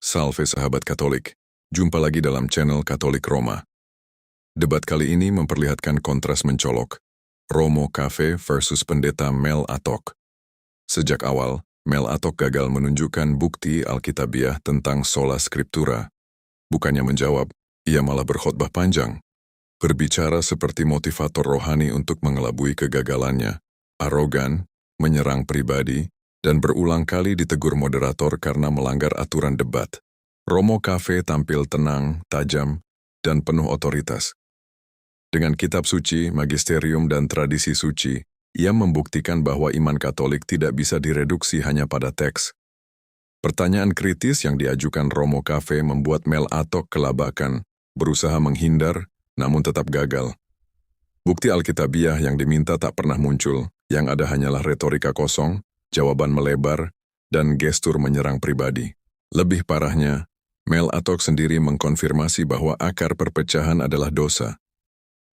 Salve sahabat Katolik, jumpa lagi dalam channel Katolik Roma. Debat kali ini memperlihatkan kontras mencolok, Romo Cafe versus pendeta Mel Atok. Sejak awal, Mel Atok gagal menunjukkan bukti Alkitabiah tentang sola scriptura. Bukannya menjawab, ia malah berkhotbah panjang. Berbicara seperti motivator rohani untuk mengelabui kegagalannya, arogan, menyerang pribadi, dan berulang kali ditegur moderator karena melanggar aturan debat. Romo Cafe tampil tenang, tajam, dan penuh otoritas. Dengan kitab suci, magisterium, dan tradisi suci, ia membuktikan bahwa iman Katolik tidak bisa direduksi hanya pada teks. Pertanyaan kritis yang diajukan Romo Cafe membuat Mel Atok kelabakan, berusaha menghindar, namun tetap gagal. Bukti Alkitabiah yang diminta tak pernah muncul, yang ada hanyalah retorika kosong, jawaban melebar, dan gestur menyerang pribadi. Lebih parahnya, Mel Atok sendiri mengkonfirmasi bahwa akar perpecahan adalah dosa.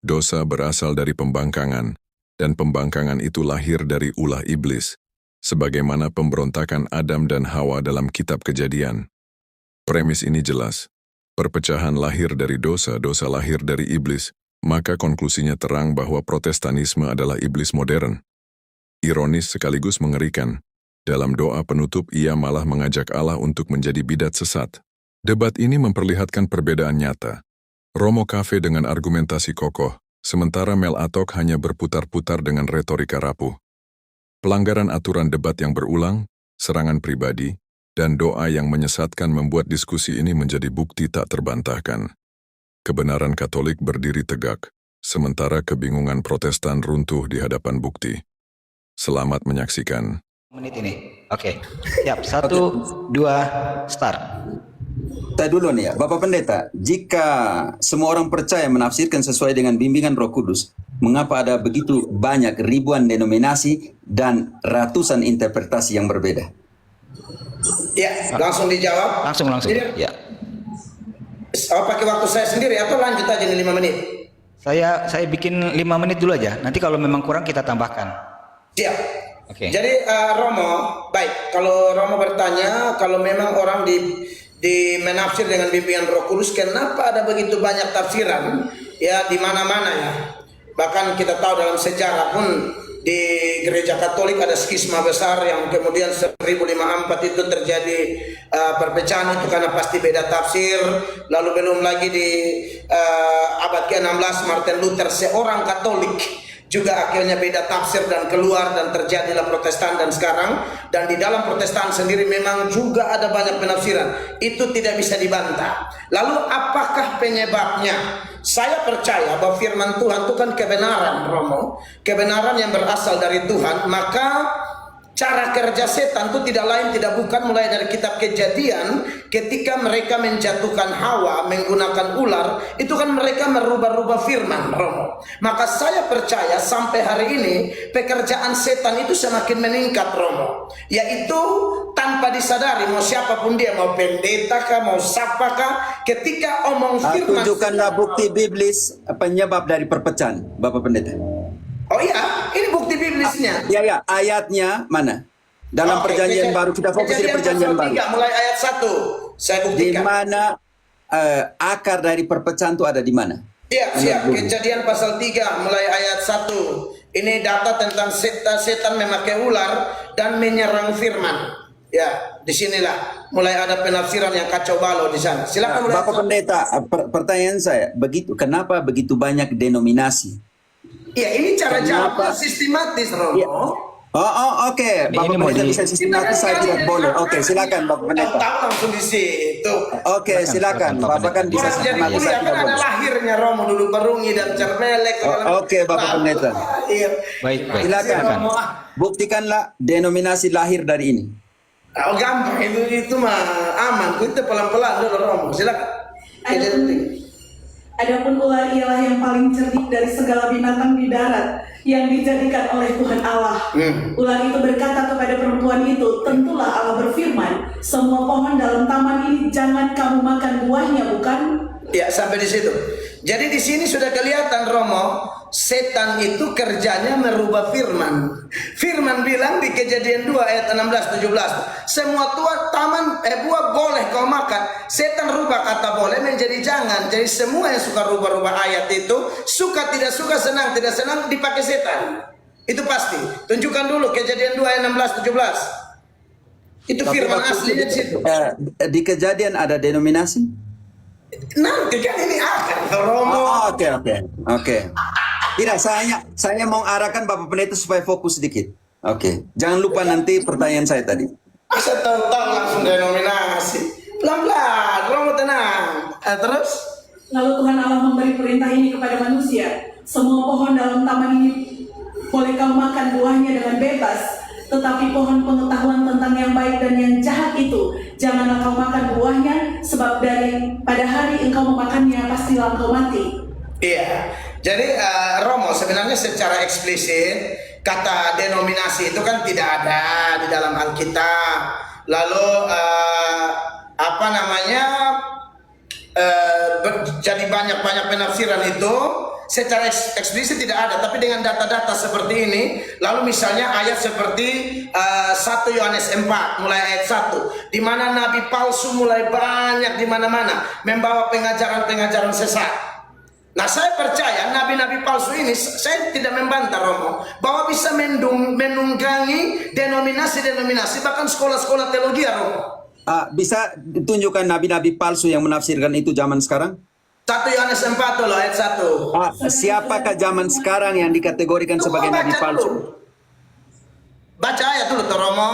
Dosa berasal dari pembangkangan, dan pembangkangan itu lahir dari ulah iblis, sebagaimana pemberontakan Adam dan Hawa dalam kitab Kejadian. Premis ini jelas, perpecahan lahir dari dosa, dosa lahir dari iblis, maka konklusinya terang bahwa Protestanisme adalah iblis modern. Ironis sekaligus mengerikan, dalam doa penutup ia malah mengajak Allah untuk menjadi bidat sesat. Debat ini memperlihatkan perbedaan nyata. Romo Cafe dengan argumentasi kokoh, sementara Mel Atok hanya berputar-putar dengan retorika rapuh. Pelanggaran aturan debat yang berulang, serangan pribadi, dan doa yang menyesatkan membuat diskusi ini menjadi bukti tak terbantahkan. Kebenaran Katolik berdiri tegak, sementara kebingungan Protestan runtuh di hadapan bukti. Selamat menyaksikan. Menit ini. Oke. Siap. 1, 2, start. Saya dulu nih ya, Bapak Pendeta, jika semua orang percaya menafsirkan sesuai dengan bimbingan Roh Kudus, mengapa ada begitu banyak ribuan denominasi dan ratusan interpretasi yang berbeda? Ya, langsung dijawab. Langsung. Jadi, Ya. Pakai waktu saya sendiri atau lanjut aja nih 5 menit? Saya bikin 5 menit dulu aja. Nanti kalau memang kurang kita tambahkan. Siap. Oke. Jadi Romo, baik. Kalau Romo bertanya, kalau memang orang di menafsir dengan bimbingan Roh Kudus, kenapa ada begitu banyak tafsiran? Ya, di mana-mana ya. Bahkan kita tahu dalam sejarah pun di gereja Katolik ada skisma besar yang kemudian 1054 itu terjadi perpecahan itu karena pasti beda tafsir. Lalu belum lagi di abad ke-16 Martin Luther, seorang Katolik, juga akhirnya beda tafsir dan keluar dan terjadilah Protestan dan sekarang. Dan di dalam Protestan sendiri memang juga ada banyak penafsiran. Itu tidak bisa dibantah. Lalu apakah penyebabnya? Saya percaya bahwa firman Tuhan itu kan kebenaran, Romo. Kebenaran yang berasal dari Tuhan. Maka cara kerja setan itu tidak lain tidak bukan mulai dari kitab Kejadian, ketika mereka menjatuhkan Hawa menggunakan ular, itu kan mereka merubah-rubah firman, Romo. Maka saya percaya sampai hari ini pekerjaan setan itu semakin meningkat, Romo. Yaitu tanpa disadari, mau siapapun dia, mau pendeta kah, mau siapa kah, ketika omong firman. Tunjukkanlah bukti biblis penyebab dari perpecahan, Bapak Pendeta. Oh iya, ini bukti biblisnya. Ya, ayatnya mana? Dalam perjanjian baru, kita fokus di perjanjian baru. Mulai ayat 1, saya buktikan. Di mana akar dari perpecahan itu ada di mana? Siap. Kejadian pasal 3 mulai ayat 1. Ini data tentang setan memakai ular dan menyerang firman. Ya, disinilah mulai ada penafsiran yang kacau balau di sana. Silakan mulai. Bapak Pendeta, pertanyaan saya, kenapa begitu banyak denominasi? Ya, ini cara jawab sistematis, Romo. Ya. Oke. Bapak Pendeta bisa sistematis, saya tidak boleh. Oke, silakan Bapak Pendeta. Tahu langsung di situ. Oke, silakan. Bapak kan bisa sistematis, saya tidak kan ada boleh. lahirnya Romo dulu Perungi dan Cermelek. Oke, Bapak Pendeta. Baik. Silakan. Buktikanlah denominasi lahir dari ini. Oh, gampang itu mah aman. Kita pelan-pelan dulu, Romo. Silakan. Adapun ular ialah yang paling cerdik dari segala binatang di darat yang dijadikan oleh Tuhan Allah. Ular itu berkata kepada perempuan itu, tentulah Allah berfirman, semua pohon dalam taman ini jangan kamu makan buahnya, bukan? Ya, sampai di situ. Jadi di sini sudah kelihatan, Romo, setan itu kerjanya merubah firman. Firman bilang di Kejadian 2 ayat 16-17, semua buah boleh kau makan. Setan rubah kata boleh menjadi jangan. Jadi semua yang suka rubah-rubah ayat itu, suka tidak suka, senang tidak senang, dipakai setan. Itu pasti. Tunjukkan dulu Kejadian 2 ayat 16-17. Itu firman aslinya di situ. Di Kejadian ada denominasi? Nanti kan ini akan Romo. Oke. Tidak, saya mau arahkan Bapak Pendeta supaya fokus sedikit. Oke. Jangan lupa nanti pertanyaan saya tadi. Masa tahu-tahu langsung denominasi. Pelan-pelan, Romo tenang. Terus? Lalu Tuhan Allah memberi perintah ini kepada manusia. Semua pohon dalam taman ini boleh kau makan buahnya dengan bebas. Tetapi pohon pengetahuan tentang yang baik dan yang jahat itu, janganlah kau makan buahnya, sebab pada hari engkau memakannya pastilah engkau mati. Iya. Jadi Romo sebenarnya secara eksplisit kata denominasi itu kan tidak ada di dalam Alkitab. Lalu jadi banyak penafsiran itu secara eksplisit tidak ada, tapi dengan data-data seperti ini, lalu misalnya ayat seperti 1 Yohanes 4 mulai ayat 1, di mana nabi palsu mulai banyak di mana-mana membawa pengajaran-pengajaran sesat. Nah, saya percaya nabi-nabi palsu ini, saya tidak membantah Romo, bahwa bisa menunggangi denominasi-denominasi, bahkan sekolah-sekolah teologi ya Romo. Bisa tunjukkan nabi-nabi palsu yang menafsirkan itu zaman sekarang? 1 Yohanes 4 loh, ayat 1. Siapakah zaman sekarang yang dikategorikan sebagai nabi palsu? Baca ayat dulu tuh Romo.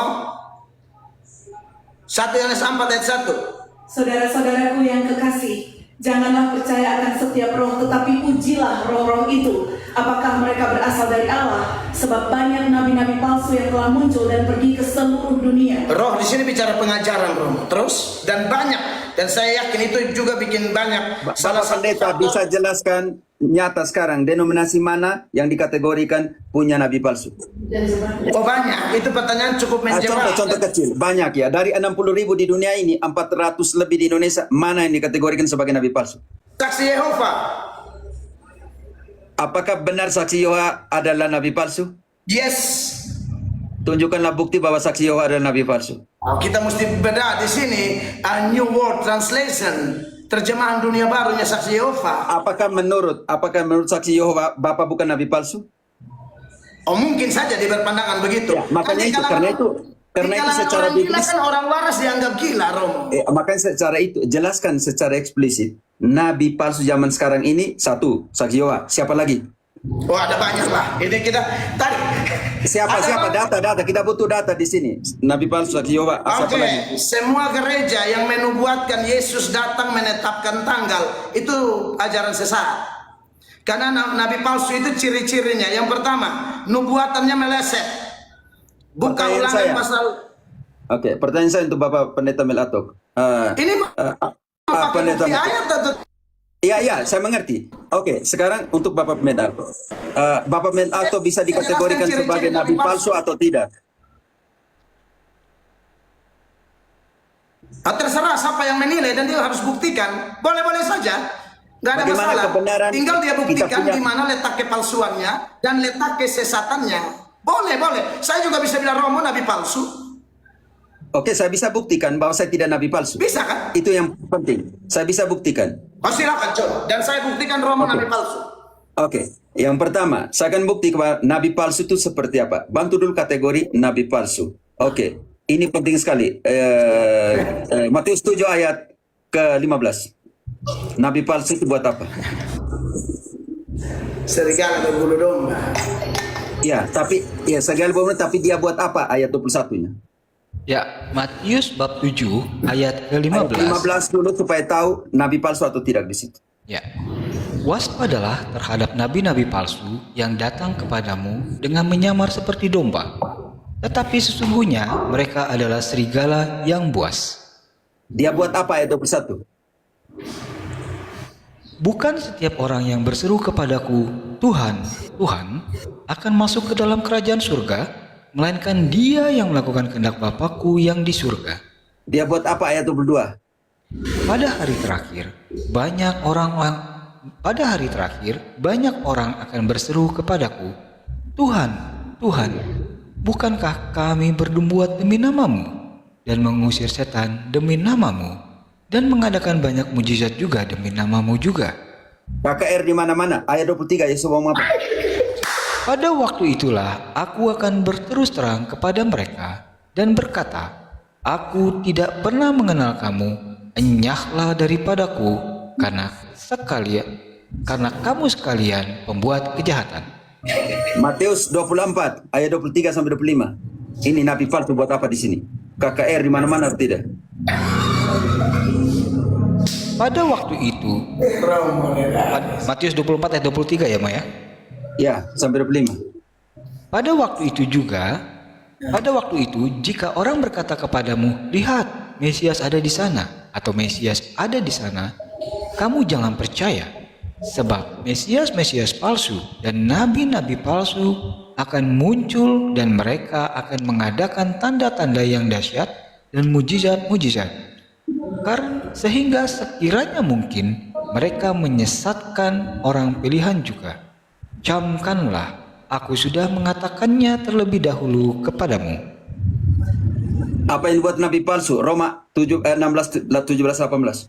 1 Yohanes 4 ayat 1. Saudara-saudaraku yang kekasih, janganlah percaya akan setiap roh, tetapi ujilah roh-roh itu, apakah mereka berasal dari Allah, sebab banyak nabi-nabi palsu yang telah muncul dan pergi ke seluruh dunia. Roh di sini bicara pengajaran Romo. Terus dan banyak, dan saya yakin itu juga bikin banyak. Salah pendeta bisa jelaskan nyata sekarang denominasi mana yang dikategorikan punya nabi palsu? Oh banyak, itu pertanyaan cukup menjawab. Contoh kecil, banyak ya. Dari 60.000 di dunia ini, 400 lebih di Indonesia, mana yang dikategorikan sebagai nabi palsu? Saksi Yehova. Apakah benar saksi Yehova adalah nabi palsu? Yes. Tunjukkanlah bukti bahwa saksi Yehova adalah nabi palsu. Kita mesti beda di sini. A New World Translation, terjemahan dunia barunya saksi Yehova. Apakah menurut saksi Yehova Bapak bukan nabi palsu? Oh mungkin saja dia berpandangan begitu. Ya, makanya itu, karena itu secara biblis kan orang waras dianggap gila, Romo. Makanya secara itu jelaskan secara eksplisit nabi palsu zaman sekarang ini satu saksi Yehova. Siapa lagi? Oh ada banyak lah. Ini kita tadi. Siapa data kita butuh data di sini. Nabi palsu saksi Yehova. Siapa lagi? Semua gereja yang menubuatkan Yesus datang menetapkan tanggal itu ajaran sesat. Karena nabi palsu itu ciri-cirinya. Yang pertama, nubuatannya meleset. Buka Ulangan pasal. Oke, pertanyaan saya untuk Bapak Pendeta Mel Atok. Ini Pendeta ayat atau Iya, saya mengerti. Oke, sekarang untuk Bapak Mel Atok. Bapak Mel Atok bisa dikategorikan sebagai nabi palsu atau tidak? Terserah siapa yang menilai dan dia harus buktikan. Boleh-boleh saja. Nggak ada Bagaimana masalah. kebenaran Tinggal dia buktikan punya... di mana letak kepalsuannya dan letak kesesatannya. Boleh. Saya juga bisa bilang Romo nabi palsu. Oke, saya bisa buktikan bahwa saya tidak nabi palsu. Bisa kan? Itu yang penting. Saya bisa buktikan. Oh silakan coba. Dan saya buktikan Romo nabi palsu. Oke, yang pertama, saya akan bukti bahwa nabi palsu itu seperti apa. Bantu dulu kategori nabi palsu. Oke, ini penting sekali. Matius 7 ayat ke-15. Nabi palsu itu buat apa? Serigala berbulu domba. Ya, tapi serigala berbulu, tapi dia buat apa ayat 21-nya? Ya, Matius bab 7 ayat ke-15. Ayat 15 dulu supaya tahu nabi palsu atau tidak di situ. Ya. Waspadalah terhadap nabi-nabi palsu yang datang kepadamu dengan menyamar seperti domba. Tetapi sesungguhnya mereka adalah serigala yang buas. Dia buat apa ayat 21? Bukan setiap orang yang berseru kepadaku, Tuhan, Tuhan, akan masuk ke dalam kerajaan surga, melainkan dia yang melakukan kehendak Bapakku yang di surga. Dia buat apa ayat 22? Pada hari terakhir, banyak pada hari terakhir banyak orang akan berseru kepadaku, Tuhan, Tuhan, bukankah kami bernubuat demi namamu dan mengusir setan demi namamu dan mengadakan banyak mujizat juga demi namamu juga? KKR di mana-mana. Ayat 23 Yesus ngomong apa? Pada waktu itulah aku akan berterus terang kepada mereka dan berkata, Aku tidak pernah mengenal kamu, enyahlah daripadaku, karena kamu sekalian pembuat kejahatan. Matius 24 ayat 23 sampai 25. Ini nabi palsu buat apa di sini? KKR di mana-mana atau tidak? Pada waktu itu, Matius 24 ayat 23 ya, Ma ya? Ya, sampai 25. Pada waktu itu jika orang berkata kepadamu, lihat, Mesias ada di sana, atau Mesias ada di sana, kamu jangan percaya, sebab Mesias-Mesias palsu dan nabi-nabi palsu akan muncul dan mereka akan mengadakan tanda-tanda yang dahsyat dan mujizat-mujizat. Karena sehingga sekiranya mungkin mereka menyesatkan orang pilihan juga. Camkanlah, aku sudah mengatakannya terlebih dahulu kepadamu. Apa yang buat nabi palsu? Roma 16, 17, 18.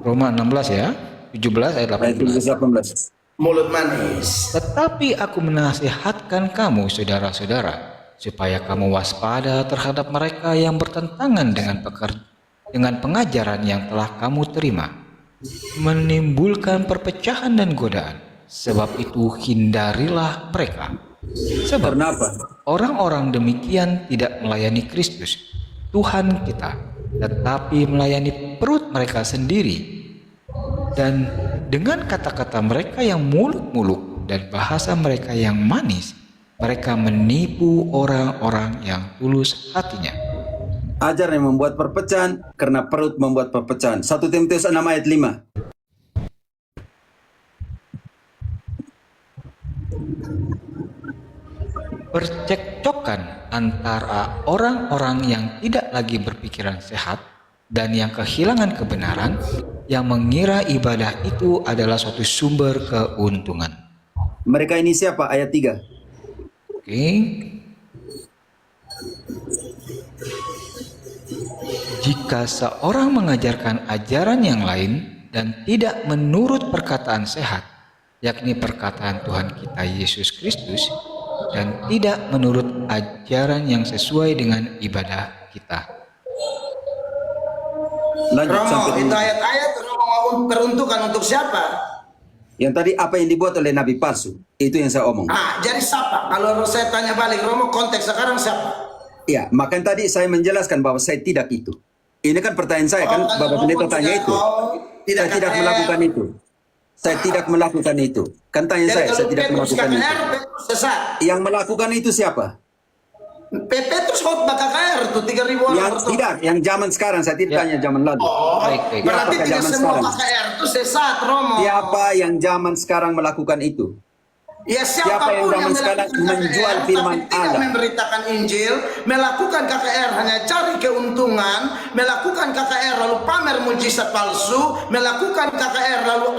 Roma 16 ya, 17 ayat Ayat 18. 18. Mulut manis. Tetapi aku menasihatkan kamu saudara-saudara, supaya kamu waspada terhadap mereka yang bertentangan dengan pengajaran yang telah kamu terima, menimbulkan perpecahan dan godaan. Sebab itu hindarilah mereka. Sebab Kenapa? orang-orang demikian tidak melayani Kristus, Tuhan kita, tetapi melayani perut mereka sendiri. Dan dengan kata-kata mereka yang muluk-muluk dan bahasa mereka yang manis, mereka menipu orang-orang yang tulus hatinya. Ajar yang membuat perpecahan karena perut membuat perpecahan. 1 Timotius 6 ayat 5. Percekcokan antara orang-orang yang tidak lagi berpikiran sehat dan yang kehilangan kebenaran, yang mengira ibadah itu adalah suatu sumber keuntungan. Mereka ini siapa? Ayat 3. Oke. Jika seorang mengajarkan ajaran yang lain dan tidak menurut perkataan sehat, yakni perkataan Tuhan kita Yesus Kristus, dan tidak menurut ajaran yang sesuai dengan ibadah kita. Lanjut Romo, sampai itu ayat-ayat Romo mau peruntukan untuk siapa? yang tadi apa yang dibuat oleh nabi palsu. Itu yang saya omong. Jadi siapa? Kalau saya tanya balik, Romo konteks sekarang siapa? Ya, makanya tadi saya menjelaskan bahwa saya tidak itu. Ini kan pertanyaan saya kan, Bapak Pendeta tanya itu. Saya tidak melakukan itu. Saya tidak melakukan itu. Kan tanya saya tidak melakukan itu. Petrus sesat. Yang melakukan itu siapa? Petrus khotbah KKR tuh 3.000 orang. Yang tidak, yang zaman sekarang. Saya tidak tanya zaman lalu. Baik. Berarti Apakah tidak zaman semua sekarang? KKR itu sesat, Romo. Siapa yang zaman sekarang melakukan itu? Ya Siapa yang siapapun zaman sekarang melakukan menjual KKR, firman tapi tidak Allah? memberitakan Injil, melakukan KKR hanya cari keuntungan, melakukan KKR lalu pamer mujizat palsu, melakukan KKR lalu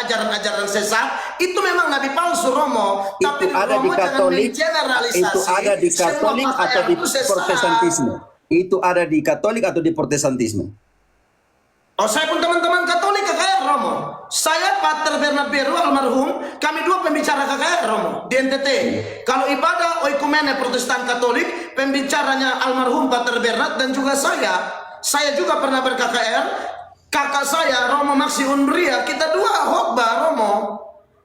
ajaran-ajaran sesat, itu memang nabi palsu, Romo. Tapi Itu ada di Romo jangan Katolik, mengeneralisasi itu ada di semua Katolik KKR atau di itu sesat. Protestantisme. Itu ada di Katolik atau di Protestantisme. Oh, saya pun teman-teman Katolik KKR, Romo. Saya Pater Bernaberu almarhum, kami dua pembicara KKR, Romo, di NTT. Kalau ibadah oikumene Protestan Katolik, pembicaranya almarhum Pater Bernard dan juga saya. Saya juga pernah ber-KKR. Kakak saya Romo Maxi Unbria, kita dua khotbah, Romo.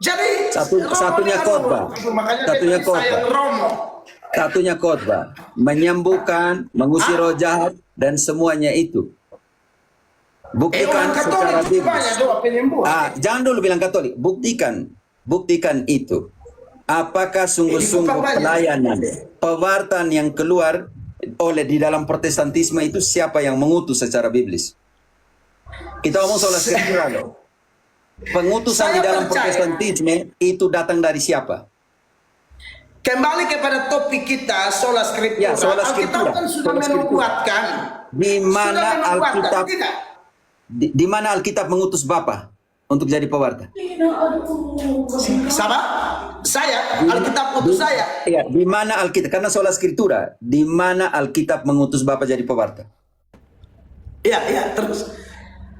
Jadi Satunya khotbah. Satunya khotbah. Romo. Satunya khotbah, menyembuhkan, mengusir roh jahat dan semuanya itu. Buktikan Orang secara Katolik biblis. banyak doa penyembuhan. Jangan dulu bilang Katolik, buktikan itu. Apakah sungguh-sungguh pelayanan, pewartaan yang keluar oleh di dalam Protestantisme itu siapa yang mengutus secara biblis? Kita ngomong soal skriptura loh. Pengutusan Saya di dalam percaya. Protestantisme itu datang dari siapa? Kembali kepada topik kita, sola scriptura. Ya, sola Alkitab scriptura. kan sudah Sola scriptura. menubuatkan. Di mana Sudah menubuatkan, Alkitab tidak? Di mana Alkitab mengutus Bapa untuk jadi pewarta? Sama? Saya, Alkitab utus saya. Iya, di mana Alkitab? Karena soal Skriptura, di mana Alkitab mengutus Bapa jadi pewarta? Iya, terus.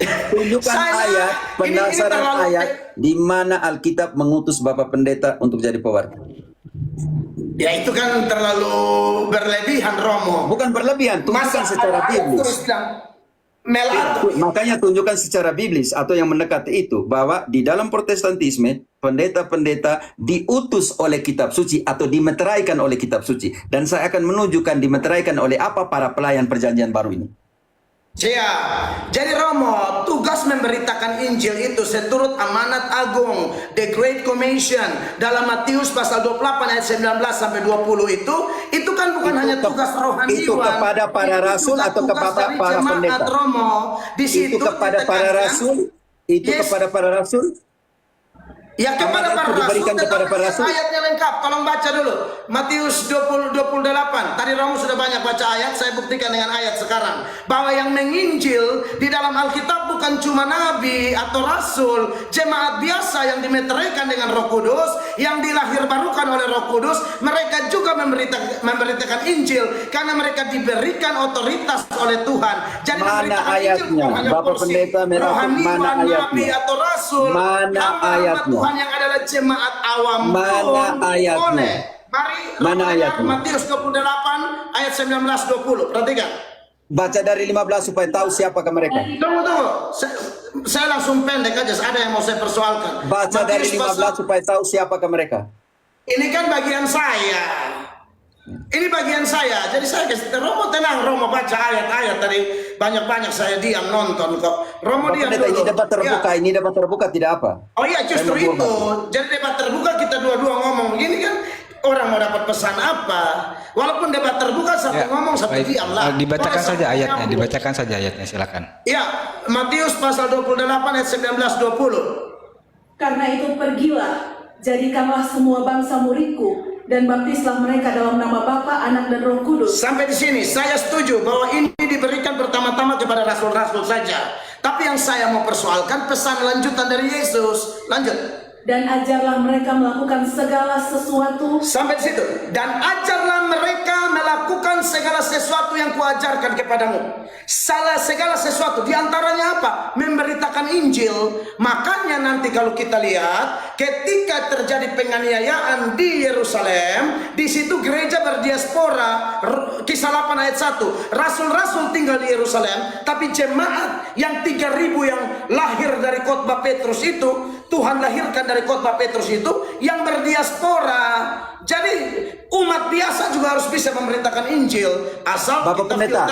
Tunjukkan ayat, pendasaran ayat, di mana Alkitab mengutus Bapak Pendeta untuk jadi pewarta. Ya itu kan terlalu berlebihan, Romo. Bukan berlebihan, tunjukkan secara biblis. Terus bilang, Melato. Makanya tunjukkan secara biblis atau yang mendekati itu, bahwa di dalam Protestantisme pendeta-pendeta diutus oleh kitab suci atau dimeteraikan oleh kitab suci, dan saya akan menunjukkan dimeteraikan oleh apa para pelayan perjanjian baru ini. Siap. Jadi Romo, tugas memberitakan Injil itu seturut amanat agung, the Great Commission dalam Matius pasal 28 ayat 19 sampai 20 itu kan bukan hanya tugas rohaniwan. Itu kepada para rasul atau kepada para pendeta? Romo, di situ itu kepada para rasul? Itu kepada para rasul? Ya kepada para rasul, diberikan kepada para rasul. Ayatnya lengkap, tolong baca dulu Matius 20:28. Tadi Romo sudah banyak baca ayat, saya buktikan dengan ayat sekarang bahwa yang menginjil di dalam Alkitab bukan cuma nabi atau rasul, jemaat biasa yang dimeteraikan dengan Roh Kudus, yang dilahirbarukan oleh Roh Kudus. Mereka juga memberitakan Injil karena mereka diberikan otoritas oleh Tuhan. Jadi mana ayatnya? Bapak Pendeta Melakukan mana ayatnya? Nabi atau rasul, mana ayatnya? Tuhan yang adalah jemaat awam. Mana ayatnya? Mari mana ayatnya? Matius 28 ayat 19-20. Perhatikan. Baca dari 15 supaya tahu siapakah mereka. Tunggu. Saya langsung pendek aja. Ada yang mau saya persoalkan. Baca dari 15 supaya tahu siapakah mereka. Ini kan bagian saya. Ini bagian saya. Jadi saya kasih Romo, tenang Romo, baca ayat-ayat tadi. Banyak-banyak saya diam nonton kok. Romo diam dulu. Ini debat terbuka, ya. Ini debat terbuka tidak apa. Oh iya, justru itu. Jadi debat terbuka kita dua-dua ngomong begini kan. Orang mau dapat pesan apa? Walaupun debat terbuka satu ngomong satu diam lah. Dibacakan saja ayatnya, dibacakan saja ayatnya, silakan. Ya, Matius pasal 28 ayat 19-20. Karena itu pergilah, jadikanlah semua bangsa muridku, dan baptislah mereka dalam nama Bapa, Anak, dan Roh Kudus. Sampai di sini saya setuju bahwa ini diberikan pertama-tama kepada rasul-rasul saja. Tapi yang saya mau persoalkan pesan lanjutan dari Yesus. Lanjut. Dan ajarlah mereka melakukan segala sesuatu. Sampai di situ. Dan ajarlah mereka melakukan segala sesuatu yang kuajarkan kepadamu. Segala sesuatu. Di antaranya apa? Memberitakan Injil. Makanya nanti kalau kita lihat, ketika terjadi penganiayaan di Yerusalem, di situ gereja berdiaspora. Kisah 8 ayat 1. Rasul-rasul tinggal di Yerusalem, tapi jemaat yang 3.000 yang lahir dari khotbah Petrus itu, Tuhan lahirkan dari khotbah Petrus itu yang berdiaspora. Jadi umat biasa juga harus bisa memberitakan Injil asal Bapak Pendeta,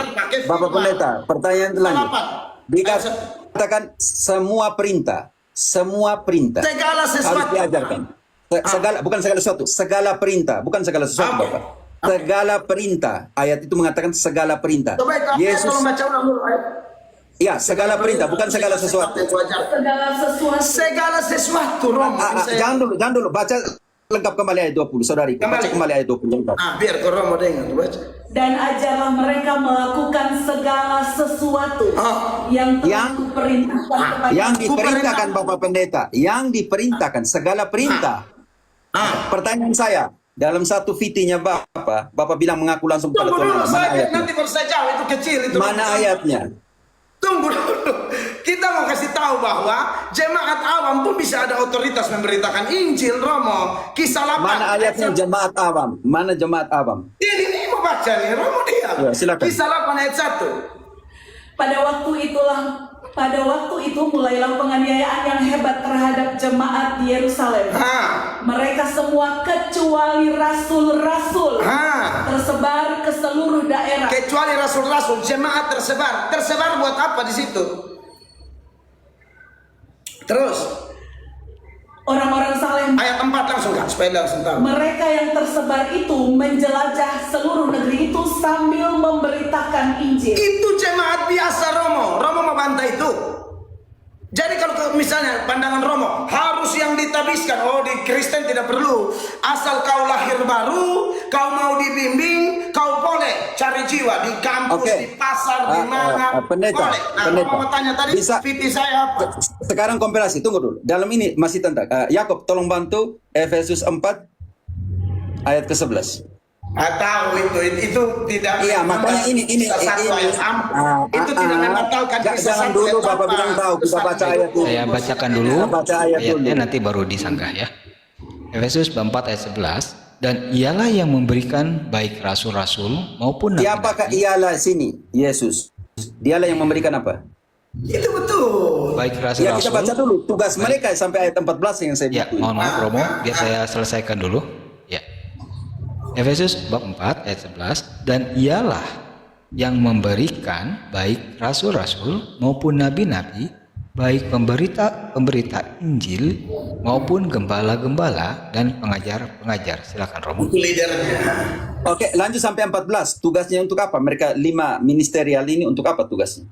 Bapak Pendeta, pertanyaan selanjutnya. Dikatakan semua perintah segala sesuatu harus diajarkan. Bukan segala sesuatu, segala perintah, bukan segala sesuatu, Bapak. Segala perintah. Ayat itu mengatakan segala perintah. Yesus baca ulang dulu. Ya, segala perintah, bukan segala sesuatu. Segala sesuatu. Romo. Jangan dulu, baca lengkap kembali ayat 20, saudari. Baca kembali ayat 20 lengkap. Biar Romo dengar, baca. Dan ajarlah mereka melakukan segala sesuatu yang diperintahkan yang diperintahkan Bapak Pendeta, yang diperintahkan segala perintah. Pertanyaan saya, dalam satu fitinya Bapak bilang mengaku langsung pada Tuhan. Mana ayatnya? Nanti baru saya jawab, itu kecil itu. Mana ayatnya? Tunggu dulu. Kita mau kasih tahu bahwa jemaat awam pun bisa ada otoritas memberitakan Injil, Romo. Kisah 8. Mana ayatnya jemaat awam? Mana jemaat awam? Ini mau baca nih, Romo diam. Ya, silakan. Kisah 8 ayat 1. Pada waktu itu mulailah penganiayaan yang hebat terhadap jemaat di Yerusalem. Mereka semua kecuali rasul-rasul tersebar ke seluruh daerah. Kecuali rasul-rasul, jemaat tersebar. Tersebar buat apa di situ? Terus Orang-orang saleh ayat 4 langsung kan, supaya langsung tahu. Mereka yang tersebar itu menjelajah seluruh negeri itu sambil memberitakan Injil. Itu jemaat biasa, Romo. Romo membantah itu. Jadi kalau misalnya pandangan Romo harus yang habiskan. Oh, di Kristen tidak perlu. Asal kau lahir baru, kau mau dibimbing, kau boleh cari jiwa di kampus, Oke. di pasar, di mana. Pendeta, boleh. Nah, pendeta. mau tanya tadi, Bisa- PT saya apa? Sekarang kompilasi, tunggu dulu. Dalam ini masih tentang Yakob, tolong bantu Efesus 4 ayat ke-11. Tahu itu tidak. Iya, makanya ini satu ayat itu tidak membatalkan kisah jangan satu dulu ayat Bapak apa. bilang tahu, kita Satu baca ayat. ayat dulu. Saya bacakan dulu Kita baca ayat ayatnya, dulu. nanti baru disanggah ya. Efesus 4 ayat 11, dan ialah yang memberikan baik rasul-rasul maupun Siapakah nabi-nabi, ialah sini? Yesus. Dialah yang memberikan apa? Itu betul. baik Ya, kita baca rasul-rasul. dulu tugas mereka sampai ayat 14 yang saya Ya, butuh. mohon maaf Romo, biar saya selesaikan dulu. Ya. Efesus bab 4 ayat 11, dan ialah yang memberikan baik rasul-rasul maupun nabi-nabi, baik pemberita Injil maupun gembala-gembala dan pengajar-pengajar. Silakan Romo. Itu leadernya. Oke, lanjut sampai 14. Tugasnya untuk apa? Mereka 5 ministerial ini untuk apa tugasnya?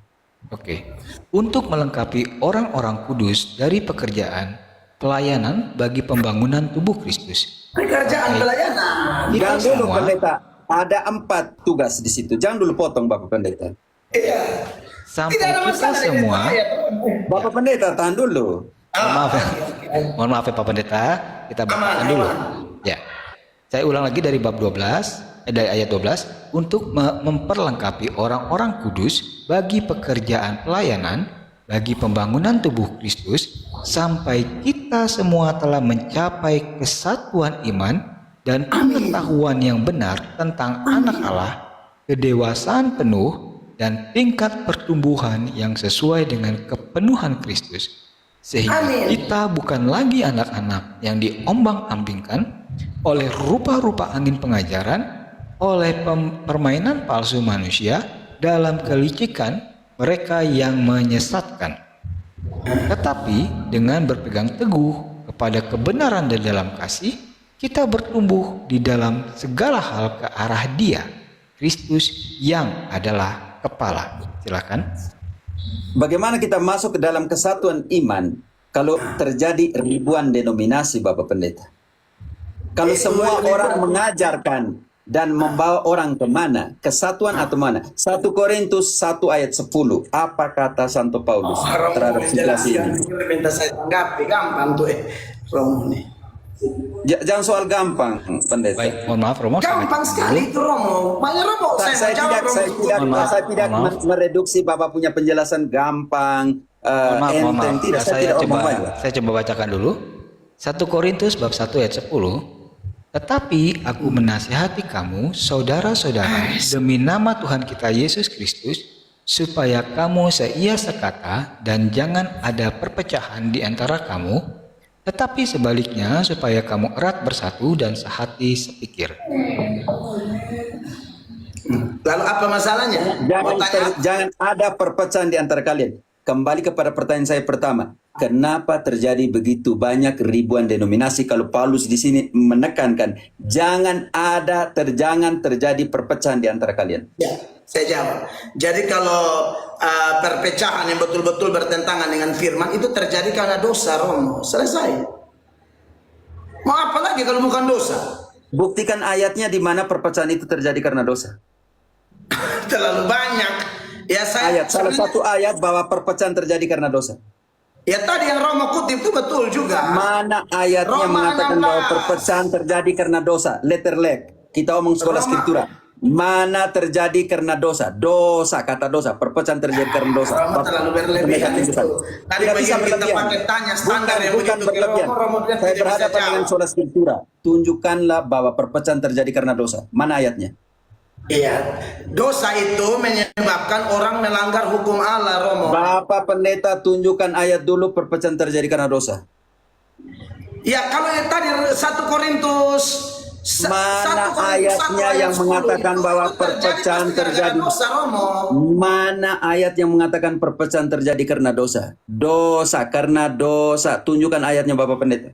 Oke. Untuk melengkapi orang-orang kudus dari pekerjaan pelayanan bagi pembangunan tubuh Kristus. Pekerjaan pelayanan. Kita Jangan dulu semua pendeta. Ada 4 tugas di situ. Jangan dulu potong Bapak Pendeta. Iya. sampai Tidak ada kita masalah dengan semua. ayat. Bapak Pendeta, tahan dulu. Mohon maaf ya. Mohon maaf ya Pak Pendeta, kita bacakan dulu. Ya. Saya ulang lagi dari bab 12, dari ayat 12, untuk memperlengkapi orang-orang kudus bagi pekerjaan pelayanan bagi pembangunan tubuh Kristus sampai kita semua telah mencapai kesatuan iman dan pengetahuan yang benar tentang anak Allah, kedewasaan penuh dan tingkat pertumbuhan yang sesuai dengan kepenuhan Kristus, sehingga kita bukan lagi anak-anak yang diombang-ambingkan oleh rupa-rupa angin pengajaran, oleh permainan palsu manusia dalam kelicikan mereka yang menyesatkan, tetapi dengan berpegang teguh kepada kebenaran dan dalam kasih, kita bertumbuh di dalam segala hal ke arah Dia, Kristus yang adalah kepala. Silakan. Bagaimana kita masuk ke dalam kesatuan iman kalau terjadi ribuan denominasi, Bapak Pendeta? Kalau semua orang mengajarkan dan membawa orang ke mana? Kesatuan atau mana? 1 Korintus 1 ayat 10. Apa kata Santo Paulus terhadap situasi ini? Minta saya tanggapi gampang tuh Romo nih. Jangan soal gampang, Pendeta. Baik, mohon maaf Romo. Gampang sekali itu Romo. Banyak Romo. Saya tidak mereduksi Bapak punya penjelasan gampang, Mohon maaf. enteng. Tidak, saya tidak omong banyak. Saya coba bacakan dulu. 1 Korintus bab 1 ayat 10. Tetapi aku menasihati kamu, saudara-saudara, demi nama Tuhan kita Yesus Kristus, supaya kamu seia sekata dan jangan ada perpecahan di antara kamu, tetapi sebaliknya supaya kamu erat bersatu dan sehati sepikir. Lalu apa masalahnya? Mau tanya? Jangan ada perpecahan di antara kalian. Kembali kepada pertanyaan saya pertama. Kenapa terjadi begitu banyak ribuan denominasi kalau Paulus di sini menekankan jangan terjadi perpecahan di antara kalian? Ya, saya jawab. Jadi kalau perpecahan yang betul-betul bertentangan dengan firman itu terjadi karena dosa, Romo. Selesai. Mau apa lagi kalau bukan dosa? Buktikan ayatnya di mana perpecahan itu terjadi karena dosa. Terlalu banyak. Ya saya Salah satu ayat bahwa perpecahan terjadi karena dosa. Ya tadi yang Romo kutip itu betul juga. Mana ayatnya Roma mengatakan 16. bahwa perpecahan terjadi karena dosa? Letter leg. Kita omong sekolah Roma. skriptura. Mana terjadi karena dosa? Dosa, kata dosa. Perpecahan terjadi karena dosa. Romo terlalu berlebihan itu. Tadi Tidak bisa begitu kita berlebihan. pakai tanya standar yang Bukan begitu ke berlebihan. Romo bilang Saya tidak bisa berhadapan dengan jawab. sola skriptura. Tunjukkanlah bahwa perpecahan terjadi karena dosa. Mana ayatnya? Iya, dosa itu menyebabkan orang melanggar hukum Allah, Romo. Bapak Pendeta tunjukkan ayat dulu perpecahan terjadi karena dosa. Ya kalau yang tadi 1 Korintus Mana ayatnya yang mengatakan bahwa perpecahan terjadi? dosa, Romo. Mana ayat yang mengatakan perpecahan terjadi karena dosa? Dosa karena dosa. Tunjukkan ayatnya Bapak Pendeta.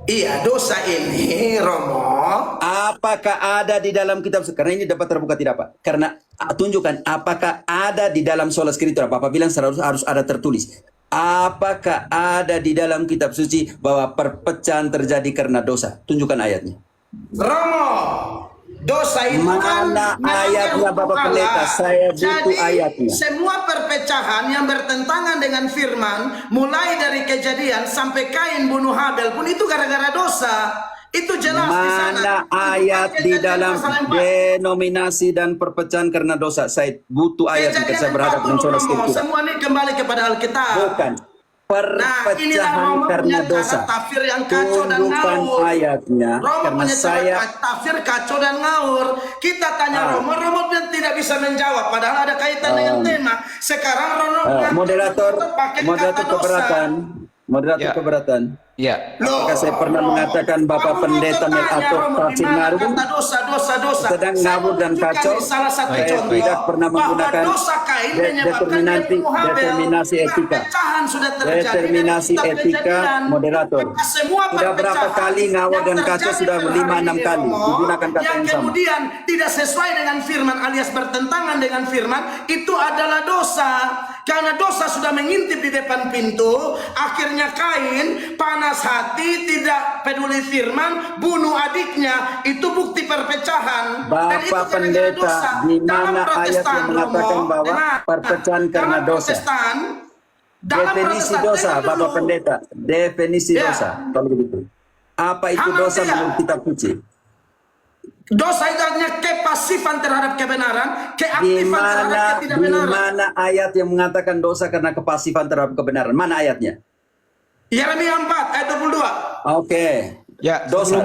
Iya, dosa ini, Romo. Apakah ada di dalam kitab? Karena ini dapat terbuka tidak Pak? Karena tunjukkan apakah ada di dalam sola skriptura. Bapak bilang harus ada tertulis. Apakah ada di dalam kitab suci bahwa perpecahan terjadi karena dosa? Tunjukkan ayatnya. Romo, dosa itu kan Mana melanggar ayatnya, hukum Bapak Pendeta? Allah. Saya butuh Jadi, ayatnya. semua perpecahan yang bertentangan dengan firman, mulai dari Kejadian sampai Kain bunuh Habel pun itu gara-gara dosa. Itu jelas di sana. Mana ayat di dalam denominasi dan perpecahan karena dosa? Saya butuh ayat jika saya berhadap dengan saudara Scriptura. Semua ini kembali kepada Alkitab. Bukan. Perpecahan karena dosa. Tafsir yang kacau dan Tunjukkan ngawur. ayatnya, Romo karena punya saya tafsir kacau dan ngawur. Kita tanya Romo, Romo tidak bisa menjawab. Padahal ada kaitan dengan tema. Sekarang Romo moderator pakai kata dosa. keberatan. Moderator Ya. keberatan. Ya, Apakah saya pernah mengatakan Bapak Pendeta Melato Tafsir Ngaru dosa. sedang ngawur dan kacau? Salah satu Baik, contoh tidak pernah bahwa menggunakan dosa Kain menyebabkan dia bunuh Habel. determinasi etika. Perpecahan sudah terjadi Determinasi dari kitab etika, Kejadian. moderator. Maka semua Sudah berapa perpecahan kali ngawur yang dan kacau? terjadi Sudah per 5-6 hari kali ini, Romo, digunakan kata yang yang sama. kemudian tidak sesuai dengan firman alias bertentangan dengan firman, itu adalah dosa. Karena dosa sudah mengintip di depan pintu, akhirnya Kain panas hati, tidak peduli firman, bunuh adiknya. Itu bukti perpecahan. Dan itu Bapak gara-gara Pendeta, dosa. di Dalam mana ayat Protestan, yang mengatakan Romo, bahwa dengar. perpecahan karena Dalam dosa? Protestan, dalam Definisi Protestan, dosa, dengar Bapak dulu. Pendeta. Definisi Ya. dosa, kalau begitu. Apa itu dosa Hamartia. menurut kitab suci? Dosa itu artinya kepasifan terhadap kebenaran, Di keaktifan terhadap mana, di ketidakbenaran. mana ayat yang mengatakan dosa karena kepasifan terhadap kebenaran? Mana ayatnya? Yeremia 4 ayat 22. Oke. ya. Dosa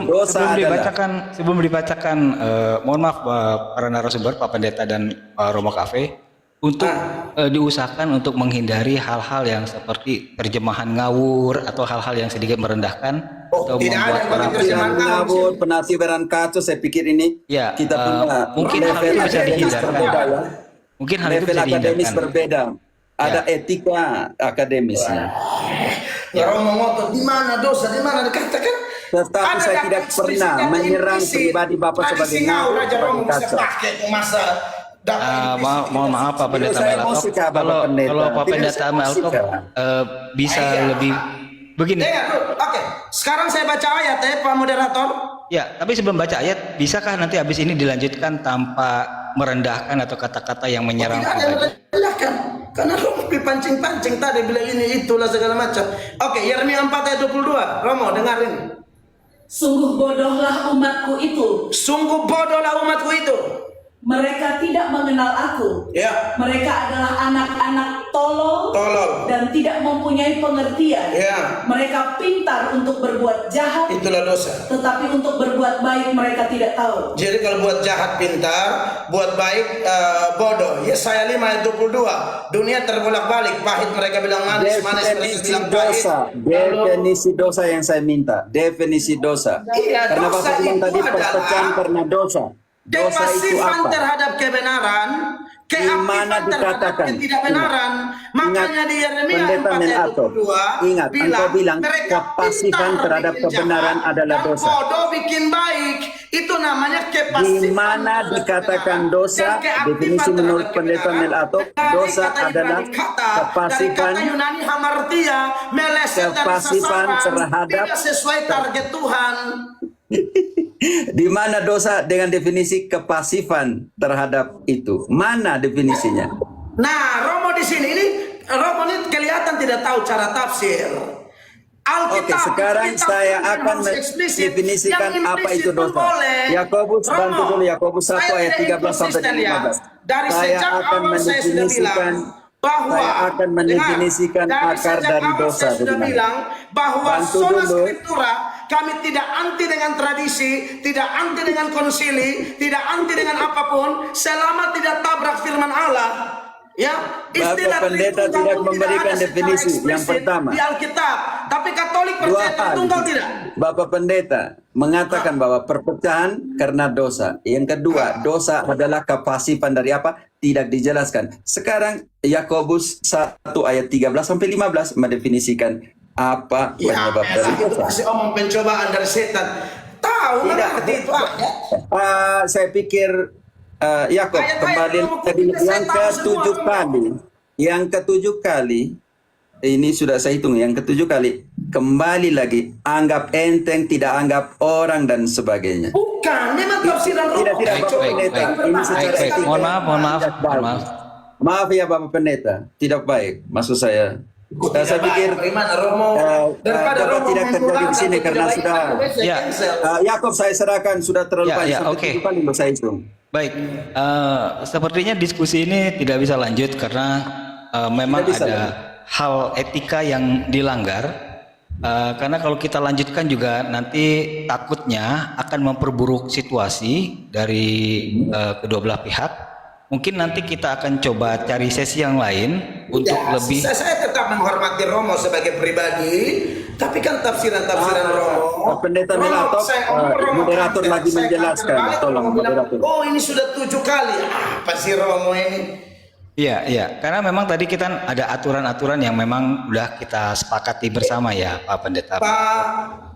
adalah Sebelum dibacakan, mohon maaf para narasumber, Pak Pendeta dan Romo Cafe, untuk diusahakan untuk menghindari hal-hal yang seperti terjemahan ngawur atau hal-hal yang sedikit merendahkan atau tidak ada membuat yang orang pakai terjemahan Ngawur, penafsiran kacau, saya pikir ini Ya, kita punya mungkin hal level itu bisa akademis dihindarkan. berbeda, ya. Mungkin hal itu Level bisa akademis dihindarkan. berbeda. Ada etika akademisnya. Ya Romo ngotot di mana dosa, di mana dikatakan. Tetapi Ada saya data tidak eksplisit, pernah data menyerang implisit. pribadi Bapak Tradisi sebagai ngawur ngawur, aja Romo bisa kacau. pakai itu masa data implisit. Mohon maaf Pak Pendeta Saya Melatok, emosi, Kak, Bapak kalau Pendeta. Pak Tidak Pendeta saya emosi, Melatok Kak. bisa lebih begini. Dengar dulu. Oke, sekarang saya baca ayat ya Pak Moderator. Ya, tapi sebelum baca ayat, bisakah nanti habis ini dilanjutkan tanpa merendahkan atau kata-kata yang menyerang Tidak ada yang pribadi? merendahkan. Karena Romo dipancing-pancing tadi bilang ini itulah segala macam. Oke, Yeremia 4 ayat 22. Romo dengarin. Sungguh bodohlah umatku itu. Sungguh bodohlah umatku itu. Mereka tidak mengenal aku. Ya, Mereka adalah anak-anak tolol tolol. dan tidak mempunyai pengertian. Ya, Mereka pintar untuk berbuat jahat, itulah dosa. tetapi untuk berbuat baik mereka tidak tahu. Jadi kalau buat jahat pintar, buat baik bodoh. Yesaya 5 ayat 22. Dunia terbolak-balik, pahit mereka bilang manis, manis mereka Definisi bilang pahit. dosa, definisi dosa yang saya minta, definisi dosa. Iya, Karena dosa Bapak bilang itu tadi adalah perpecahan karena dosa. Dosa itu kepasifan apa? terhadap kebenaran, keaktifan mana terhadap dikatakan? ketidakbenaran. Makanya di Yeremia Pendeta 4 ayat Melato, 22 ingat, engkau bilang mereka kepasifan pintar terhadap bikin kebenaran jahat adalah dan dosa. bodoh bikin baik. Itu namanya kepasifan. Di mana terhadap dikatakan kebenaran dosa, dan keaktifan definisi menurut terhadap Pendeta kebenaran. Melato, Dari dosa kata Ibrani adalah kata, kepasifan, dari kata Yunani hamartia, meleset dari kepasifan sasaran, terhadap tidak sesuai target Tuhan. di mana dosa dengan definisi kepasifan terhadap itu? Mana definisinya? Nah, Romo di sini Romo ini kelihatan tidak tahu cara tafsir. Oke, sekarang saya akan mendefinisikan apa itu dosa. Yakobus, bantu dulu Yakobus 1 ayat 13 sampai 15. Dari Saya sejak akan awal saya sudah mendefinisikan bilang bahwa saya akan mendefinisikan dengar, akar sejak dari awal dosa. saya sudah bagaimana? bilang bahwa Bantu sola dulu. scriptura kami tidak anti dengan tradisi, tidak anti dengan konsili, tidak anti dengan apapun selama tidak tabrak firman Allah. Ya, Bapak Pendeta Tritunggal tidak pun memberikan ada secara definisi. Yang eksplisit pertama, di Alkitab. Tapi Katolik dua percaya hal. Tritunggal tidak. Bapak Pendeta mengatakan bahwa perpecahan karena dosa. Yang kedua, dosa adalah kepasifan dari apa? Tidak dijelaskan. Sekarang Yakobus 1 ayat 13 sampai 15 mendefinisikan apa Ya, penyebab dari elah, itu dosa. pasti omong pencobaan dari setan. Tahu Tidak. ngerti itu ya? Saya pikir Yakob Ayat-ayat kembali Romo tadi Kudus, saya yang tahu ketujuh semua, kali, yang ketujuh kali ini sudah saya hitung yang ketujuh kali. Kembali lagi, anggap enteng, tidak anggap orang dan sebagainya. Bukan, memang tafsiran Romo. Tidak, Baik, Bapak baik, Pendeta. baik. Ini Baik, secara baik. etika Mohon maaf, mohon maaf, tidak mohon baik. maaf. Maaf ya Bapak Pendeta, tidak baik maksud saya. Saya pikir Bagaimana Romo daripada dapat Romo tidak terjadi di memulangkan sini itu karena tidak sudah baik, saya Ya. cancel. Yakob saya serahkan sudah terlalu Ya, banyak ya, sampai oke. 7 kali saya hitung. Baik, sepertinya diskusi ini tidak bisa lanjut karena memang Tidak bisa ada hal etika yang dilanggar. Karena kalau kita lanjutkan juga nanti takutnya akan memperburuk situasi dari kedua belah pihak. Mungkin nanti kita akan coba cari sesi yang lain untuk Ya, lebih. saya tetap menghormati Romo sebagai pribadi, tapi kan tafsiran Romo. Pendeta Romo, Melatok, saya omong Romo moderator counter. lagi Saya menjelaskan. counter balik, Tolong, Romo bilang, moderator. oh ini sudah 7 kali. Apa sih Romo ini? Iya, iya. Karena memang tadi kita ada aturan-aturan yang memang udah kita sepakati bersama ya, Pak Pendeta.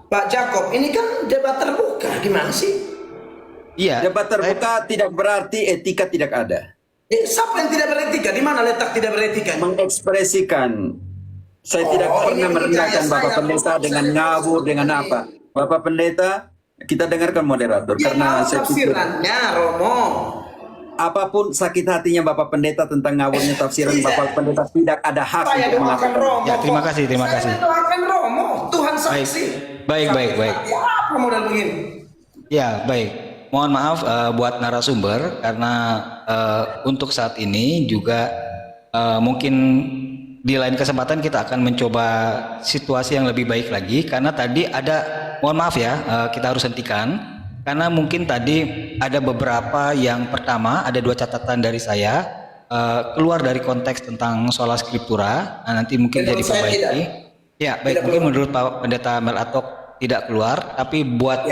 Pak Jacob, ini kan debat terbuka, gimana sih? Iya. Debat terbuka tidak berarti etika tidak ada. Siapa yang tidak beretika? Di mana letak tidak beretika? Mengekspresikan. Saya tidak Oh, pernah ini merendahkan saya, Bapak Pendeta saya, dengan saya, ngawur dengan apa. Bapak Pendeta, kita dengarkan moderator Ya, karena saya pikir tafsirannya Romo. apapun sakit hatinya Bapak Pendeta tentang ngawurnya tafsiran Iya. Bapak Pendeta tidak ada hak Saya untuk doakan mengatakan. Romo. Ya, terima kasih, terima Saya kasih. doakan Romo, Tuhan Baik. saksi. Baik, baik, baik. Ya, apa model begini? Ya, baik. Mohon maaf buat narasumber karena untuk saat ini juga mungkin di lain kesempatan kita akan mencoba situasi yang lebih baik lagi karena tadi ada, mohon maaf ya, kita harus hentikan karena mungkin tadi ada beberapa yang pertama ada 2 catatan dari saya keluar dari konteks tentang sola scriptura. Nah, nanti mungkin Menurut jadi saya perbaiki. Ya, baik. Tidak Mungkin keluar. menurut Pak Pendeta Melatok tidak keluar, tapi buat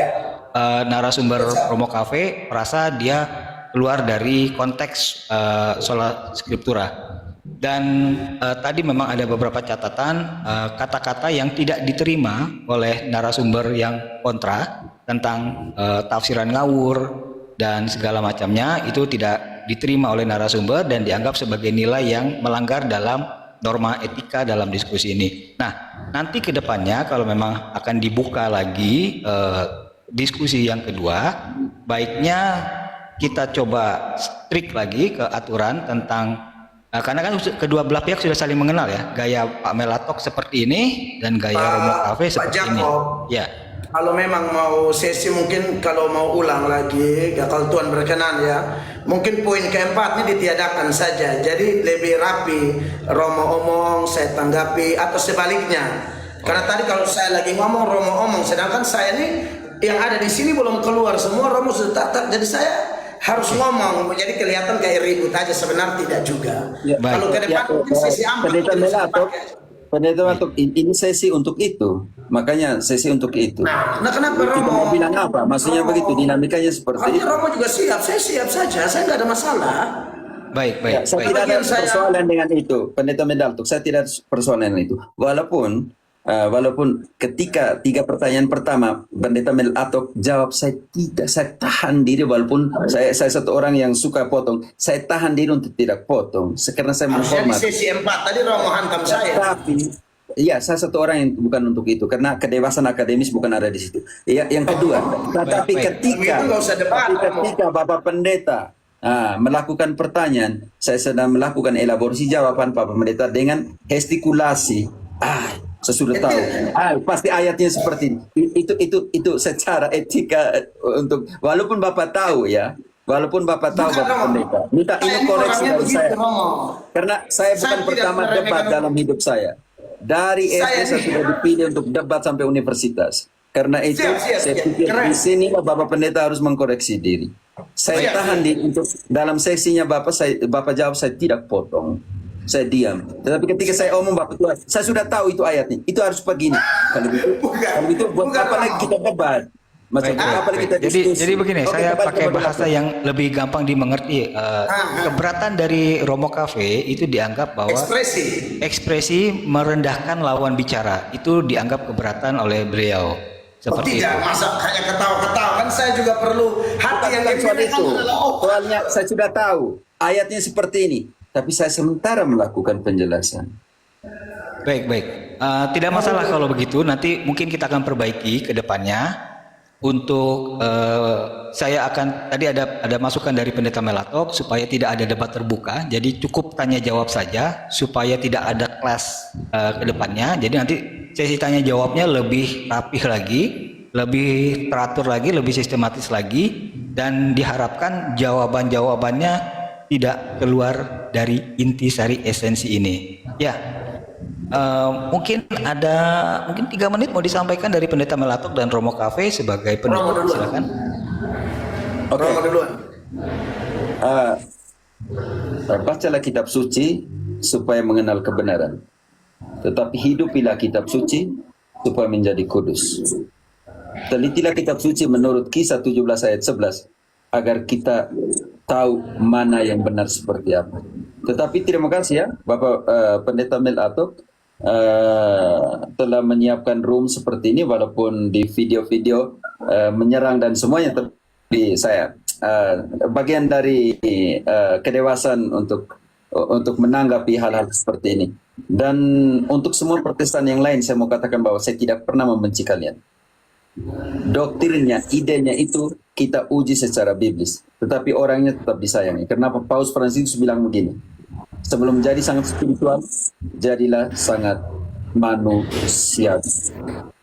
narasumber Romo Cafe merasa dia keluar dari konteks sola scriptura. Dan tadi memang ada beberapa catatan kata-kata yang tidak diterima oleh narasumber yang kontra tentang tafsiran ngawur dan segala macamnya itu tidak diterima oleh narasumber dan dianggap sebagai nilai yang melanggar dalam norma etika dalam diskusi ini. Nah, nanti ke depannya kalau memang akan dibuka lagi diskusi yang kedua, baiknya kita coba strict lagi ke aturan tentang karena kan kedua belah pihak sudah saling mengenal ya, gaya Pak Melatok seperti ini dan gaya Romo Cafe seperti ini. Jacob. Ya, Kalau memang mau sesi mungkin kalau mau ulang lagi, ya kalau Tuhan berkenan ya, mungkin poin keempat ini ditiadakan saja. Jadi lebih rapi, Romo omong, saya tanggapi atau sebaliknya. Karena tadi kalau saya lagi ngomong, Romo omong, sedangkan saya ini yang ada di sini belum keluar semua, Romo sudah tatap. Jadi saya harus ngomong, jadi kelihatan kayak ribut aja, sebenarnya tidak juga. Ya, baik. Kalau ke depan mungkin sesi aman. Pendeta mungkin bisa Melatok, dipakai. Pendeta Melatok, ini sesi untuk itu. Makanya sesi untuk itu. Nah, kenapa Kita Romo? mau bilang apa? Maksudnya Romo- begitu, dinamikanya seperti Artinya itu. Romo juga siap, saya siap saja, saya nggak ada masalah. baik, Ya, baik, saya baik. tidak ada Bagian saya- persoalan dengan itu, Pendeta Melatok. Saya tidak ada persoalan dengan itu. Walaupun ketika 3 pertanyaan pertama Pendeta Melatok jawab, saya tahan diri walaupun saya satu orang yang suka potong. Saya tahan diri untuk tidak potong karena saya Harusnya di menghormati. sesi 4 tadi Romo hantam saya. Tapi iya, saya satu orang yang bukan untuk itu karena kedewasan akademis bukan ada di situ. Ya, yang kedua, tetapi baik. ketika Itu nggak usah debat, ketika Bapak Pendeta melakukan pertanyaan, saya sedang melakukan elaborasi jawaban Bapak Pendeta dengan gestikulasi. Saya sudah tahu. Pasti ayatnya seperti ini. Itu secara etika untuk walaupun Bapak tahu ya. Walaupun Bapak tahu Bukan, Bapak Romo. Pendeta. Minta Saya ini ini koreksi orangnya dari begitu, saya. Romo. Karena saya bukan Saya tidak pertama meremehkan debat Romo. dalam hidup saya. Dari SD Saya saya ini- sudah dipilih untuk debat sampai universitas. Karena itu Siap, saya siap. pikir Keren. di sini Bapak Pendeta harus mengkoreksi diri. Saya Siap, tahan siap. di untuk dalam sesinya Bapak jawab, saya tidak potong. Saya diam. Tetapi ketika saya omong Bapak Tuhan, saya sudah tahu itu ayatnya. Itu harus begini. Kalau itu buat Bukan, apa lagi Romo. kita debat? Maksudnya Baik, apa lagi baik. kita Jadi diskusi? begini, Oke, saya debat, pakai debat, bahasa debat. yang lebih gampang dimengerti. Keberatan dari Romo Cafe itu dianggap bahwa ekspresi merendahkan lawan bicara itu dianggap keberatan oleh beliau. Seperti tidak, itu. masa hanya ketawa-ketawa kan saya juga perlu hati yang Bukan soal dipilih itu. adalah Soalnya saya sudah tahu ayatnya seperti ini, tapi saya sementara melakukan penjelasan. Baik, baik. Tidak masalah kalau begitu. Nanti mungkin kita akan perbaiki ke depannya. Untuk saya akan tadi ada masukan dari Pendeta Melatok supaya tidak ada debat terbuka. Jadi cukup tanya jawab saja supaya tidak ada kelas ke depannya. Jadi nanti sesi tanya jawabnya lebih rapih lagi, lebih teratur lagi, lebih sistematis lagi, dan diharapkan jawaban-jawabannya tidak keluar dari intisari esensi ini. Ya. Mungkin 3 menit mau disampaikan dari Pendeta Melatok dan Romo Cafe sebagai Romo penutup. duluan. Silakan. Oke. Romo duluan. Bacalah kitab suci supaya mengenal kebenaran. Tetapi hidupilah kitab suci supaya menjadi kudus. Telitilah kitab suci menurut Kisah 17 ayat 11 agar kita tahu mana yang benar seperti apa. Tetapi terima kasih ya Bapak Pendeta Mel Atok telah menyiapkan room seperti ini, walaupun di video-video menyerang dan semuanya, tapi saya bagian dari kedewasaan untuk menanggapi hal-hal seperti ini. Dan untuk semua Protestan yang lain, saya mau katakan bahwa saya tidak pernah membenci kalian. Doktrinnya, idenya itu kita uji secara biblis, tetapi orangnya tetap disayangi. Kenapa Paus Fransiskus bilang begini? Sebelum jadi sangat spiritual, jadilah sangat manusia.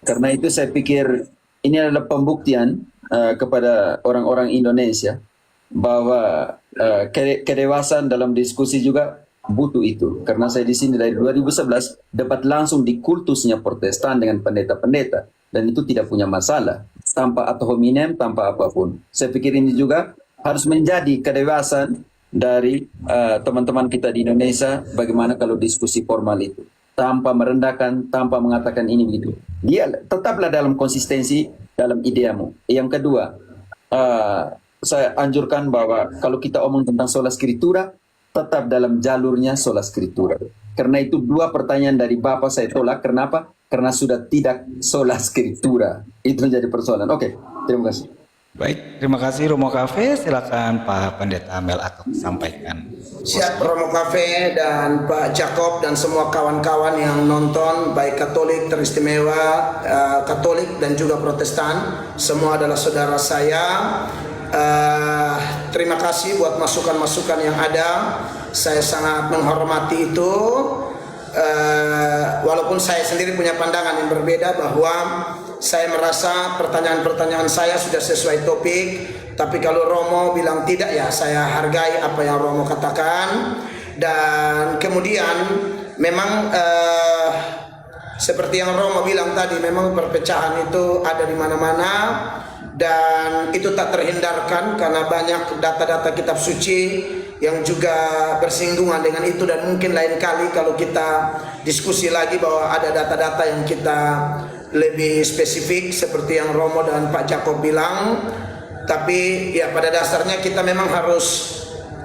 Karena itu saya pikir ini adalah pembuktian kepada orang-orang Indonesia bahwa kedewasaan dalam diskusi juga butuh itu. Karena saya di sini dari 2011 dapat langsung di kultusnya Protestan dengan pendeta-pendeta, dan itu tidak punya masalah tanpa ad hominem, tanpa apapun. Saya pikir ini juga harus menjadi kedewasaan dari teman-teman kita di Indonesia, bagaimana kalau diskusi formal itu tanpa merendahkan, tanpa mengatakan ini begitu. Dia tetaplah dalam konsistensi dalam ideamu. Yang kedua, saya anjurkan bahwa kalau kita omong tentang sola scriptura, tetap dalam jalurnya sola scriptura. Karena itu 2 pertanyaan dari Bapak saya tolak. Kenapa? Karena sudah tidak sola scriptura. Itu menjadi persoalan. Oke, terima kasih. Baik, terima kasih Romo Cafe. Silakan Pak Pendeta Mel Atok sampaikan. Siap Romo Cafe dan Pak Jacob dan semua kawan-kawan yang nonton, baik Katolik teristimewa, Katolik dan juga Protestan, semua adalah saudara saya. Terima kasih buat masukan-masukan yang ada. Saya sangat menghormati itu. Walaupun saya sendiri punya pandangan yang berbeda, bahwa saya merasa pertanyaan-pertanyaan saya sudah sesuai topik, tapi kalau Romo bilang tidak, ya saya hargai apa yang Romo katakan. Dan kemudian memang seperti yang Romo bilang tadi, memang perpecahan itu ada di mana-mana, dan itu tak terhindarkan karena banyak data-data kitab suci yang juga bersinggungan dengan itu. Dan mungkin lain kali kalau kita diskusi lagi bahwa ada data-data yang kita lebih spesifik seperti yang Romo dan Pak Jacob bilang. Tapi ya pada dasarnya kita memang harus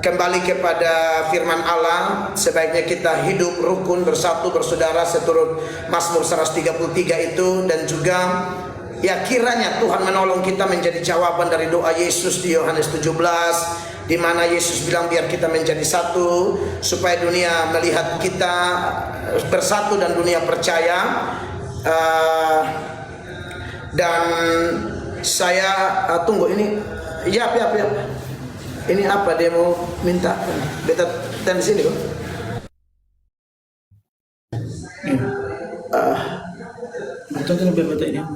kembali kepada firman Allah. Sebaiknya kita hidup rukun, bersatu, bersaudara seturut Mazmur 133 itu. Dan juga ya kiranya Tuhan menolong kita menjadi jawaban dari doa Yesus di Yohanes 17, di mana Yesus bilang biar kita menjadi satu, supaya dunia melihat kita bersatu dan dunia percaya. Dan saya tunggu ini, ya. Ini apa dia mau minta? Beta dan sini kok.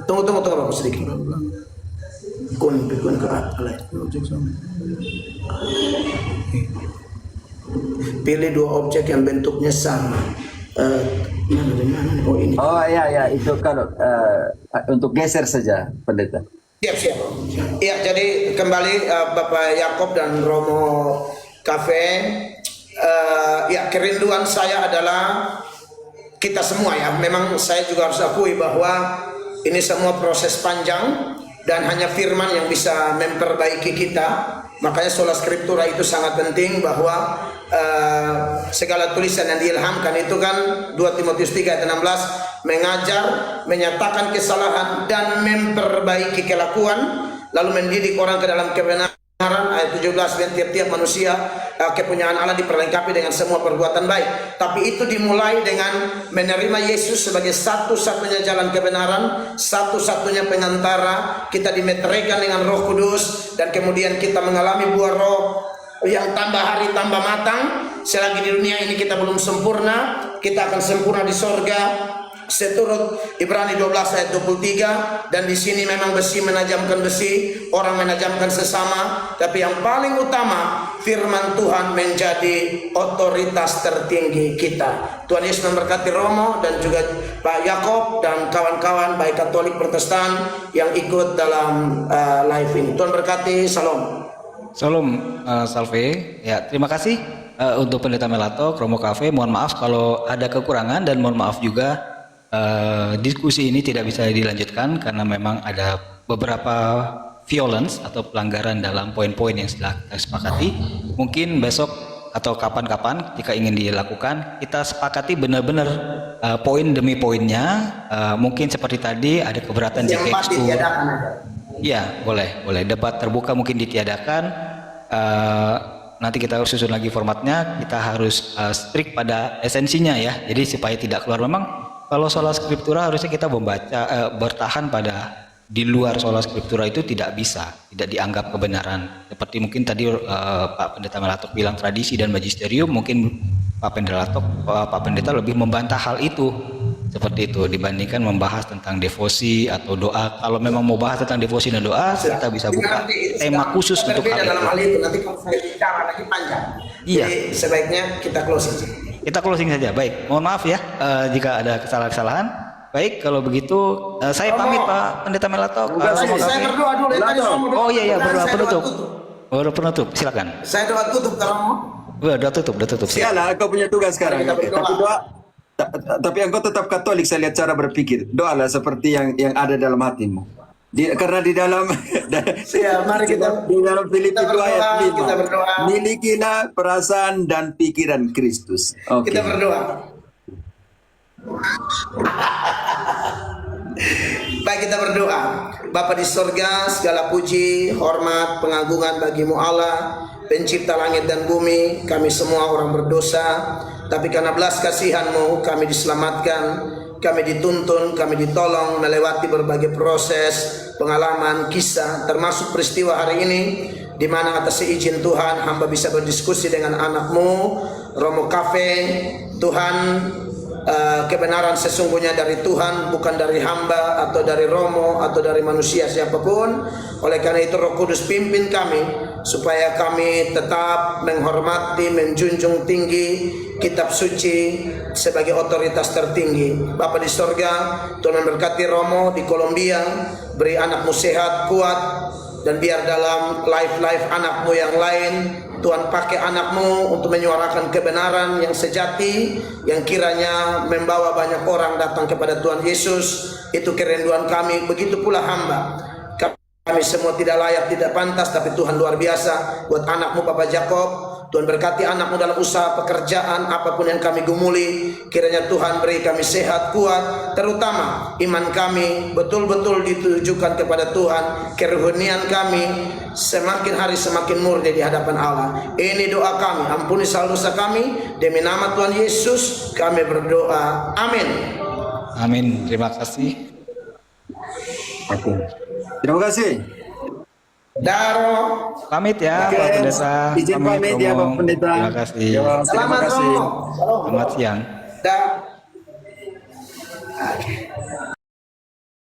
Tunggu Bapak sedikit. Kun ke alay. Pilih 2 objek yang bentuknya sama. Mana nih? Oh ini. Oh ya, itu kalau untuk geser saja, Pendeta. Siap. Iya, jadi kembali Bapak Yakob dan Romo Cafe. Ya, kerinduan saya adalah kita semua ya. Memang saya juga harus akui bahwa ini semua proses panjang dan hanya firman yang bisa memperbaiki kita. Makanya sola scriptura itu sangat penting, bahwa segala tulisan yang diilhamkan itu kan 2 Timotius 3 ayat 16 mengajar, menyatakan kesalahan dan memperbaiki kelakuan, lalu mendidik orang ke dalam kebenaran ayat 17, dan tiap-tiap manusia kepunyaan Allah diperlengkapi dengan semua perbuatan baik. Tapi itu dimulai dengan menerima Yesus sebagai satu-satunya jalan kebenaran, satu-satunya pengantara. Kita dimeteraikan dengan Roh Kudus, dan kemudian kita mengalami buah Roh yang tambah hari tambah matang. Selagi di dunia ini kita belum sempurna, kita akan sempurna di sorga. Seturut Ibrani 12 ayat 23, dan di sini memang besi menajamkan besi, orang menajamkan sesama, tapi yang paling utama firman Tuhan menjadi otoritas tertinggi kita. Tuhan Yesus memberkati Romo dan juga Pak Yakob dan kawan-kawan baik Katolik Protestan yang ikut dalam live ini. Tuhan berkati. Salam. Salam, Salve. Ya, terima kasih untuk Pendeta Melato, Romo Cafe. Mohon maaf kalau ada kekurangan, dan mohon maaf juga diskusi ini tidak bisa dilanjutkan karena memang ada beberapa violence atau pelanggaran dalam poin-poin yang sudah kita sepakati. Mungkin besok atau kapan-kapan jika ingin dilakukan, kita sepakati benar-benar poin demi poinnya. Mungkin seperti tadi ada keberatan Yang jika pasti diadakan aja. Ya, boleh. Debat terbuka mungkin ditiadakan. Nanti kita harus susun lagi formatnya. Kita harus strict pada esensinya ya. Jadi supaya tidak keluar. Memang kalau sola scriptura harusnya kita membaca, bertahan pada di luar sola scriptura itu tidak bisa, tidak dianggap kebenaran. Seperti mungkin tadi Pak Pendeta Melatok bilang tradisi dan magisterium, mungkin Pak Pendeta lebih membantah hal itu. Seperti itu dibandingkan membahas tentang devosi atau doa. Kalau memang mau bahas tentang devosi dan doa, kita bisa buka tema khusus untuk hal dalam hal itu. itu. Nanti kalau saya bicara lagi panjang. Iya. Jadi sebaiknya kita closing. Kita closing saja. Baik, mohon maaf ya jika ada kesalahan-kesalahan. Baik, kalau begitu saya pamit Pak Pendeta Melato. Saya berdoa dulu tadi. Oh iya, berdoa penutup. Doa penutup, silakan. Saya doa tutup kalau mau. Doa tutup. Sialah, kau punya tugas sekarang. Kita Oke. berdoa. Tapi tapi engkau tetap Katolik, saya lihat cara berpikir. Doalah seperti yang ada dalam hatimu. Karena di dalam Mari kita di dalam Filipi 2 ayat 5, kita berdoa. milikilah perasaan dan pikiran Kristus. Oke. Kita berdoa. Baik, kita berdoa. Bapa di sorga, segala puji, hormat, pengagungan bagimu Allah, pencipta langit dan bumi. Kami semua orang berdosa, tapi karena belas kasihan-Mu kami diselamatkan, kami dituntun, kami ditolong melewati berbagai proses, pengalaman, kisah, termasuk peristiwa hari ini, di mana atas izin Tuhan hamba bisa berdiskusi dengan anak-Mu Romo Cafe. Tuhan, kebenaran sesungguhnya dari Tuhan, bukan dari hamba atau dari Romo atau dari manusia siapapun. Oleh karena itu Roh Kudus pimpin kami supaya kami tetap menghormati, menjunjung tinggi kitab suci sebagai otoritas tertinggi. Bapa di sorga, Tuhan memberkati Romo di Kolombia, beri anakmu sehat, kuat, dan biar dalam live anakmu yang lain Tuhan pakai anakmu untuk menyuarakan kebenaran yang sejati, yang kiranya membawa banyak orang datang kepada Tuhan Yesus. Itu kerinduan kami. Begitu pula hamba. Kami semua tidak layak, tidak pantas, tapi Tuhan luar biasa buat anakmu Bapak Jakob. Tuhan berkati anakmu dalam usaha pekerjaan, apapun yang kami gumuli. Kiranya Tuhan beri kami sehat, kuat, terutama iman kami betul-betul ditujukan kepada Tuhan. Kerohanian kami semakin hari semakin murni di hadapan Allah. Ini doa kami, ampuni salah dosa kami, demi nama Tuhan Yesus kami berdoa. Amin. Amin. Terima kasih. Oke. Terima kasih. Daro. Pamit ya Oke, Pak Pendeta. izin pamit ya Pak Romo. Pendeta. Terima kasih. Ya, terima Selamat kasih. Romo. Selamat siang. Dah.